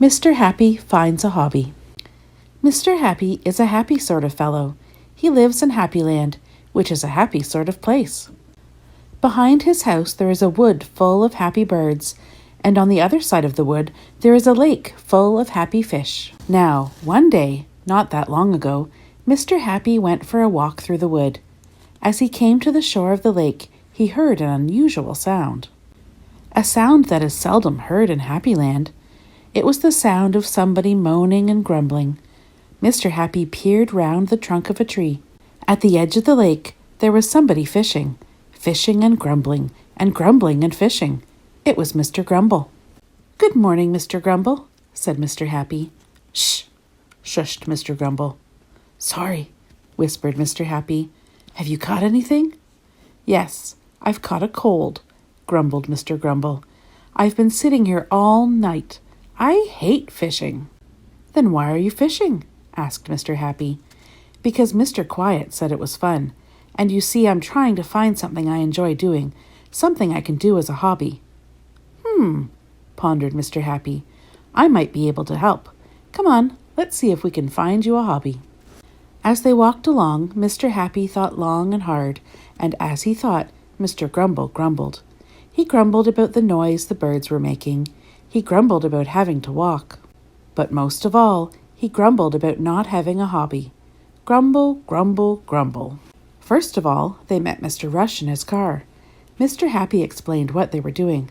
Mr. Happy finds a hobby. Mr. Happy is a happy sort of fellow. He lives in Happyland, which is a happy sort of place. Behind his house there is a wood full of happy birds, and on the other side of the wood there is a lake full of happy fish. Now, one day, not that long ago, Mr. Happy went for a walk through the wood. As he came to the shore of the lake, he heard an unusual sound. A sound that is seldom heard in Happyland. It was the sound of somebody moaning and grumbling. Mr. Happy peered round the trunk of a tree. At the edge of the lake, there was somebody fishing and grumbling and fishing. It was Mr. Grumble. "Good morning, Mr. Grumble," said Mr. Happy. "Shh!" shushed Mr. Grumble. "Sorry," whispered Mr. Happy. "Have you caught anything?" "Yes, I've caught a cold," grumbled Mr. Grumble. "I've been sitting here all night. I hate fishing." "Then why are you fishing?" asked Mr. Happy. "Because Mr. Quiet said it was fun, and you see I'm trying to find something I enjoy doing, something I can do as a hobby." Pondered Mr. Happy. "I might be able to help. Come on, let's see if we can find you a hobby." As they walked along, Mr. Happy thought long and hard, and as he thought, Mr. Grumble grumbled. He grumbled about the noise the birds were making. He grumbled about having to walk. But most of all, he grumbled about not having a hobby. Grumble, grumble, grumble. First of all, they met Mr. Rush in his car. Mr. Happy explained what they were doing.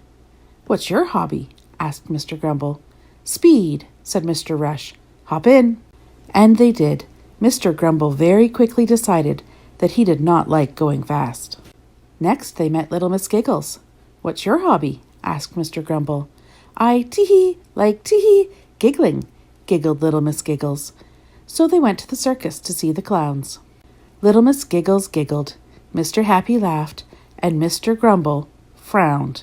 "What's your hobby?" asked Mr. Grumble. "Speed," said Mr. Rush. "Hop in." And they did. Mr. Grumble very quickly decided that he did not like going fast. Next they met little Miss Giggles. "What's your hobby?" asked Mr. Grumble. "I tee-hee, like tee-hee, giggling," giggled little Miss Giggles. So they went to the circus to see the clowns. Little Miss Giggles giggled, Mr. Happy laughed, and Mr. Grumble frowned.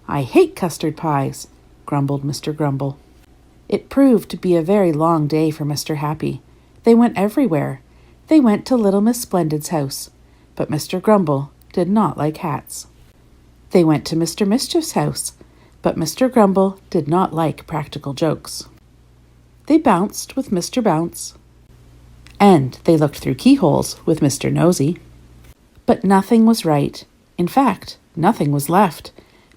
"I hate custard pies," grumbled Mr. Grumble. It proved to be a very long day for Mr. Happy. They went everywhere. They went to Little Miss Splendid's house, but Mr. Grumble did not like hats. They went to Mr. Mischief's house, but Mr. Grumble did not like practical jokes. They bounced with Mr. Bounce, and they looked through keyholes with Mr. Nosy. But nothing was right. In fact, nothing was left.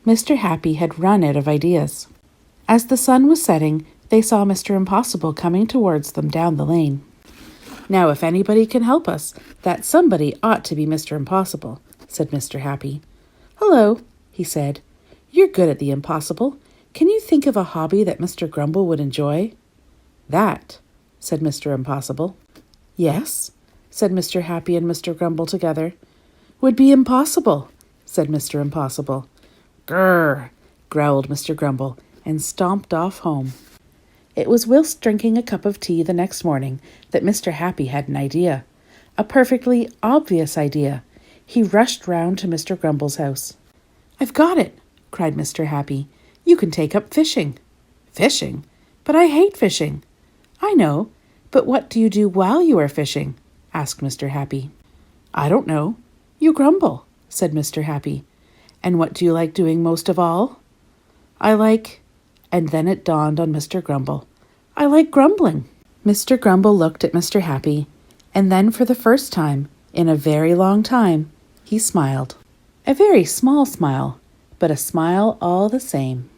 Mr. Happy had run out of ideas. As the sun was setting, they saw Mr. Impossible coming towards them down the lane. "Now, if anybody can help us, that somebody ought to be Mr. Impossible," said Mr. Happy. "Hello," he said. "You're good at the impossible. Can you think of a hobby that Mr. Grumble would enjoy?" "That," said Mr. Impossible. "Yes," said Mr. Happy and Mr. Grumble together. "Would be impossible," said Mr. Impossible. "Grrr," growled Mr. Grumble, and stomped off home. It was whilst drinking a cup of tea the next morning that Mr. Happy had an idea. A perfectly obvious idea. He rushed round to Mr. Grumble's house. "I've got it," cried Mr. Happy. "You can take up fishing." "Fishing? But I hate fishing." "I know, but what do you do while you are fishing?" asked Mr. Happy. "I don't know. You grumble," said Mr. Happy. "And what do you like doing most of all?" "I like—" And then it dawned on Mr. Grumble. "I like grumbling." Mr. Grumble looked at Mr. Happy, and then for the first time, in a very long time, he smiled. A very small smile, but a smile all the same.